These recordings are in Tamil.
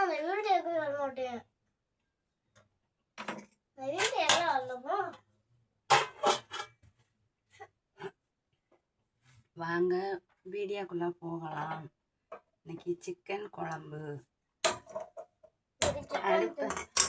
நான் வீடியோ எடுக்க வர மாட்டேன். நான் வீடியோ எல்லாம் வரலமா? வாங்க வீடியோக்குள்ள போகலாம். இன்னைக்கு சிக்கன் குழம்பு.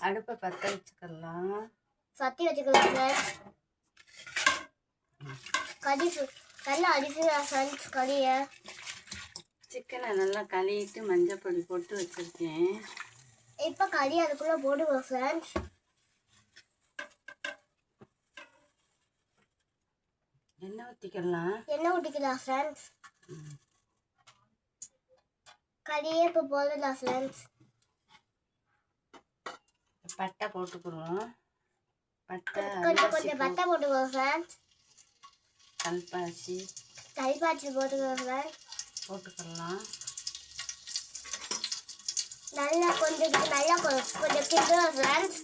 அடுப்பை பற்ற வச்சுக்கலாம். சத்தி வச்சுக்கலாம் ஃப்ரெண்ட்ஸ். நல்லா அடிச்சுக்கலாம் ஃப்ரெண்ட்ஸ் கறியை. சிக்கனை நல்லா கழுவிட்டு மஞ்சள் பொடி போட்டு வச்சுருக்கேன். இப்போ கறி அதுக்குள்ளே போடுவோம் ஃப்ரெண்ட்ஸ். எண்ணெய் ஊற்றிக்கலாம் ஃப்ரெண்ட்ஸ். கறியே இப்போ போடலாம் ஃப்ரெண்ட்ஸ். பட்டை போட்டுக்குருவோம். கொஞ்சம் பட்டை போட்டுக்குவோம் ஃப்ரெண்ட்ஸ். கல்பாச்சி போட்டுக்குவோம் ஃப்ரெண்ட்ஸ். போட்டுக்கலாம். நல்லா கொஞ்சம் கிண்டுவோம் ஃப்ரெண்ட்ஸ்.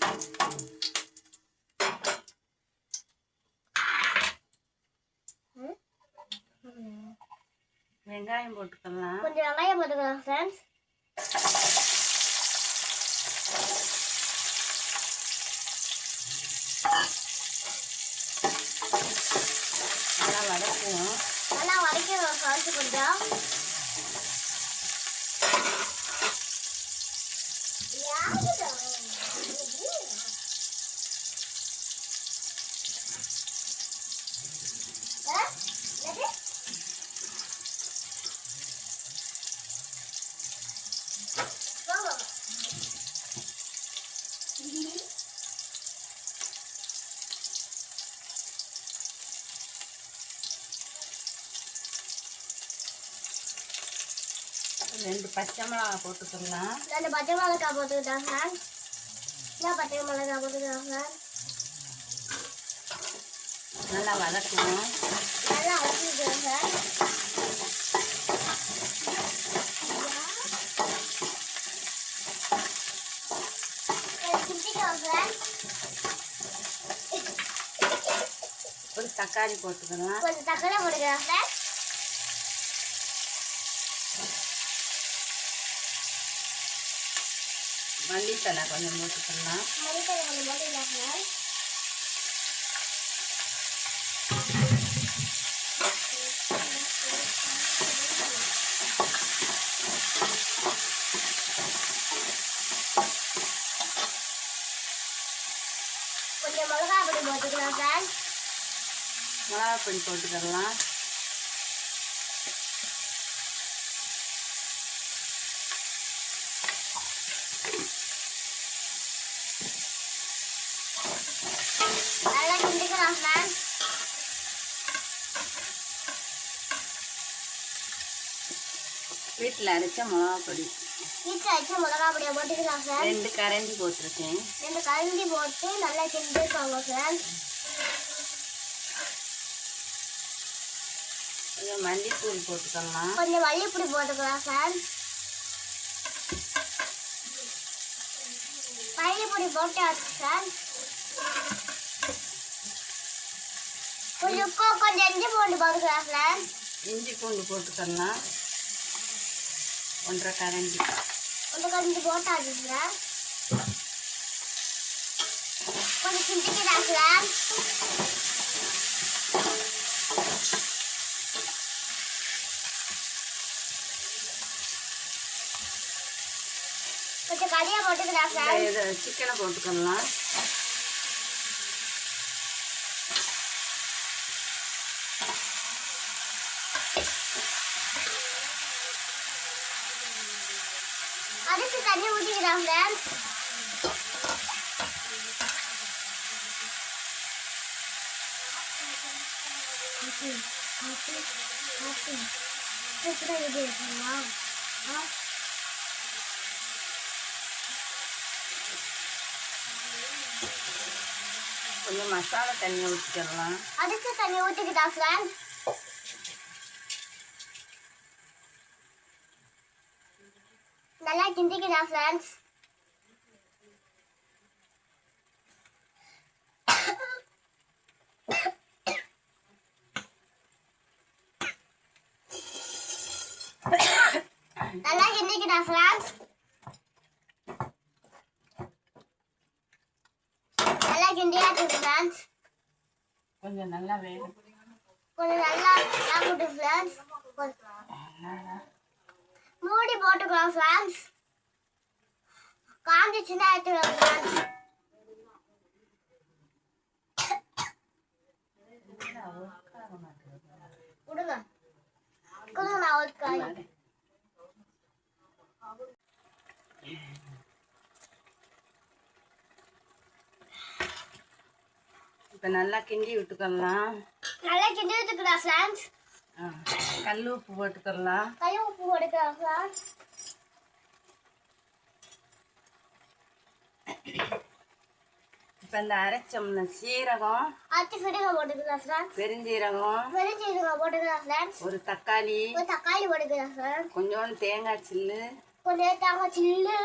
வெங்காயம் போட்டுக்கலாம். கொஞ்சம் வெங்காயம் போட்டுக்கலாம் ஃப்ரெண்ட்ஸ். நல்லா வதக்கிடுவோம் ஃப்ரெண்ட்ஸ். கொஞ்சம் ரெண்டு பச்சை மிளகா போட்டுக்கலாம். ரெண்டு பச்சை மிளகா போட்டுக்கிட்டேன் ஃப்ரெண்ட்ஸ். பச்சை மிளகா போட்டுக்கலாம் ஃப்ரெண்ட்ஸ். நல்லா வதக்குவோம். நல்லா வதக்கிக்கிறேன் ஃப்ரெண்ட்ஸ். ஒரு தக்காளி போட்டுக்கலாம். கொஞ்சம் தக்காளி போட்டுக்கலாம் ஃப்ரெண்ட்ஸ். மல்லித்தலை கொஞ்சம் போட்டுக்கலாம். கொஞ்சம் மிளகா பொடி போட்டுக்கலாம் ஃப்ரெண்ட்ஸ். மிளகா பொடி போட்டுக்கலாம். நல்லா கிண்டிக்கலாம் ஃப்ரெண்ட்ஸ். வீட்டில் அரைச்ச மிளகா பொடி. மிளகா பொடியை போட்டுக்கலாம் ஃப்ரெண்ட்ஸ். 2 கரண்டி போட்டிருக்கேன். 2 கரண்டி போட்டு நல்லா கிண்டிப்பாங்க ஃப்ரெண்ட்ஸ். கொஞ்சம் மல்லித்தூள் போட்டுக்கலாம். கொஞ்சம் மல்லிப்பொடி போட்டுக்கலாம் ஃப்ரெண்ட்ஸ். மல்லிப்பொடி போட்டாச்சு ஃப்ரெண்ட்ஸ். கொஞ்சம் இஞ்சி பூண்டு போட்டுக்கலாம் ஃப்ரெண்ட்ஸ். இஞ்சி பூண்டு போட்டுக்கலாம். 1 கரண்டி போட்டாச்சு ஃப்ரெண்ட்ஸ். கொஞ்சம் கிண்டிக்கலாம் ஃப்ரெண்ட்ஸ். கொஞ்சம் கறியை போட்டுக்கலாம் ஃப்ரெண்ட்ஸ். சிக்கனை போட்டுக்கலாம். அரிசி தண்ணி ஊற்றிக்கலாம் ஃப்ரெண்ட்ஸ். கொஞ்சம் மசாலா தண்ணி ஊற்றிக்கலாம். அரிசி தண்ணி ஊற்றிக்கிட்டா ஃப்ரெண்ட்ஸ். நல்லா கிண்டிக்கலாம் ஃப்ரெண்ட்ஸ். நல்லா கிண்டிக்கிட்டா ஃப்ரெண்ட்ஸ். கிண்டியாச்சு ஃப்ரெண்ட்ஸ். கொஞ்சம் நல்லா வேணும். கொஞ்சம் நல்லா ஆகட்டு ஃப்ரெண்ட்ஸ். மூடி போட்டுக்கலாம் ஃப்ரெண்ட்ஸ். காஞ்சிச்சுன்னா எடுத்துக்கலாம் ஃப்ரெண்ட்ஸ். கொடுங்க கொடுங்க, நான் ஒரு காய். இப்போ நல்லா கிண்டி விட்டுக்கலாம். நல்லா கிண்டி விட்டுக்கலாம் ஃப்ரெண்ட்ஸ். கல் உப்பு போட்டுக்கலாம். கல் உப்பு போட்டுக்கலாம் ஃப்ரெண்ட்ஸ். இப்போ இந்த அரைச்சோம்ல சீரகம், அரைச்சி சீரகம் போட்டுக்கலாம் ஃப்ரெண்ட்ஸ். பெருஞ்சீரகம் போட்டுக்கலாம் ஃப்ரெண்ட்ஸ். ஒரு தக்காளி போட்டுக்கலாம் ஃப்ரெண்ட்ஸ். கொஞ்சோண்டு தேங்காய் சில்லு, கொஞ்சம் தேங்காய் சில்லு,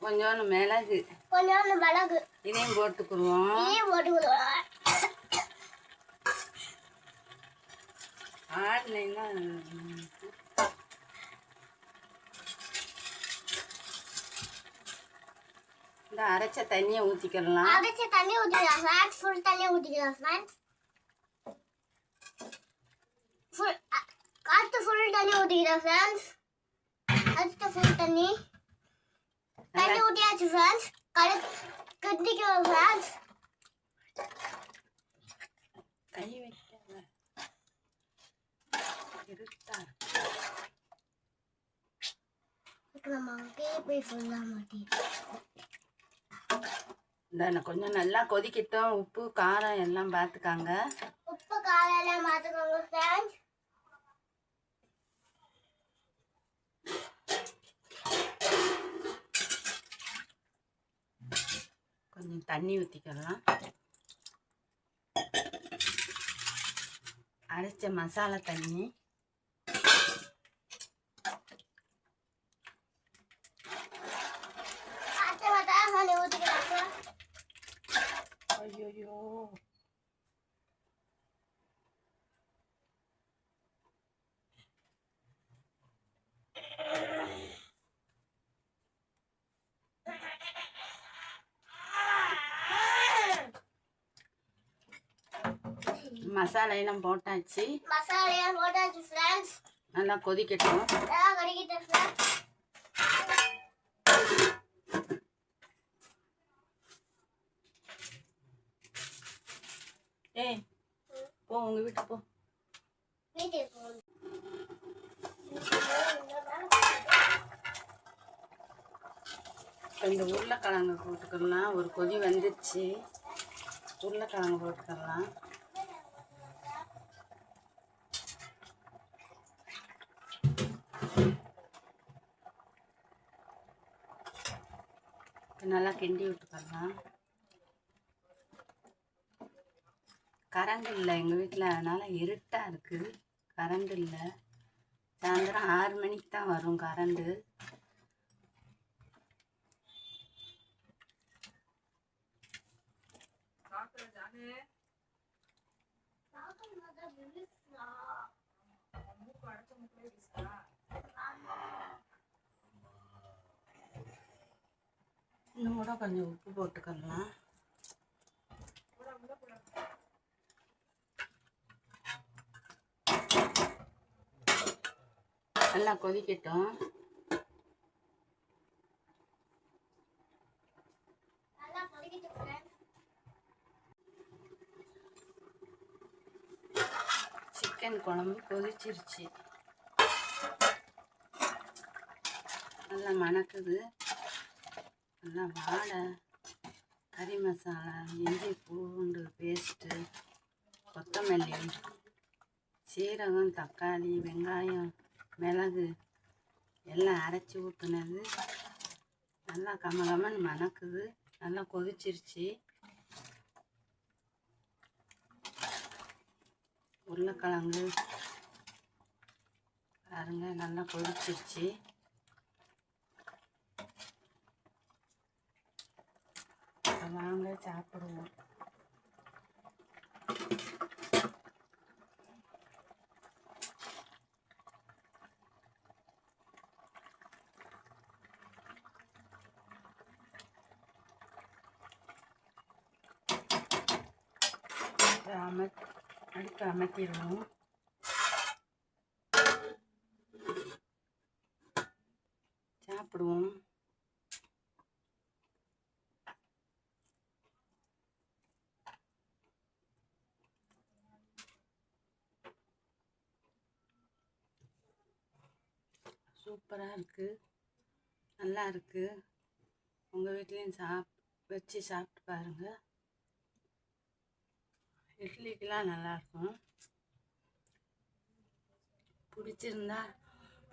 கொஞ்சோண்டு மிளகு, கொஞ்சோண்டு மிளகு இதையும் போட்டுக்குருவோம். ஆடலைன்னா இந்த அரைச்ச தண்ணியை ஊற்றிக்கலாம். அரைச்ச தண்ணி ஊற்றிக்கலாம் ஃப்ரெண்ட்ஸ். ஃபுல் தண்ணி ஊற்றிக்கலாம் ஃப்ரெண்ட்ஸ். அடுத்து ஃபுல் தண்ணி ஊற்றிக்கலாம் ஃப்ரெண்ட்ஸ். அடுத்து ஃபுல் தண்ணி ஊற்றியாச்சு ஃப்ரெண்ட்ஸ். கிண்டிக்கலாம் ஃப்ரெண்ட்ஸ். கை வைக்க இருட்டா போய் ஃபுல்லாக மாட்டி இந்த கொஞ்சம் நல்லா கொதிக்கட்டும். உப்பு காரம் எல்லாம் பார்த்துக்காங்க. உப்பு காரம் எல்லாம் பார்த்துக்கோங்க ஃப்ரெண்ட்ஸ். கொஞ்சம் தண்ணி ஊற்றிக்கலாம். அரைச்ச மசாலா தண்ணி, ஐயோ மசாலையெல்லாம் போட்டாச்சு. ஃப்ரெண்ட்ஸ். நல்லா கொதிக்கட்டும். ஃப்ரெண்ட்ஸ். ஏய் போ, உங்க வீட்டுக்கு போ. இந்த உருளைக்கிழங்கு போட்டுக்கலாம். ஒரு கொதி வந்துடுச்சு. உருளைக்கிழங்கு போட்டுக்கலாம். நல்லா கிண்டி விட்டுக்கலாம். கரண்ட் இல்லை எங்கள் வீட்டில், அதனால் இருட்டாக இருக்குது. கரண்ட் இல்லை. சாயந்தரம் 6 மணிக்கு தான் வரும் கரண்டு. இன்னும் கூட கொஞ்சம் உப்பு போட்டுக்கலாம். நல்லா கொதிக்கட்டும். சிக்கன் குழம்பு கொதிச்சிருச்சு. நல்லா மணக்குது. நல்லா வாடை, கறி மசாலா, இஞ்சி பூண்டு பேஸ்ட்டு, கொத்தமல்லி, சீரகம், தக்காளி, வெங்காயம், மிளகு எல்லாம் அரைச்சி ஊற்றுனது. நல்லா கமகமன்னு மணக்குது. நல்லா கொதிச்சிருச்சு. உருளைக்கிழங்கு பாருங்க நல்லா கொதிச்சிருச்சு. வாங்க சாப்பிடுவோம். அடுப்பு அமர்த்திடுவோம். சாப்பிடுவோம். சூப்பராக இருக்குது, நல்லா இருக்குது. உங்கள் வீட்லேயும் வச்சு சாப்பிட்டு பாருங்கள். இட்லிக்கெலாம் நல்லாயிருக்கும்.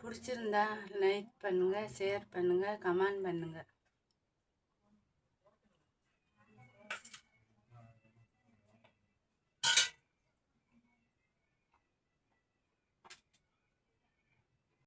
பிடிச்சிருந்தா லைக் பண்ணுங்கள், ஷேர் பண்ணுங்கள், கமெண்ட் பண்ணுங்கள்.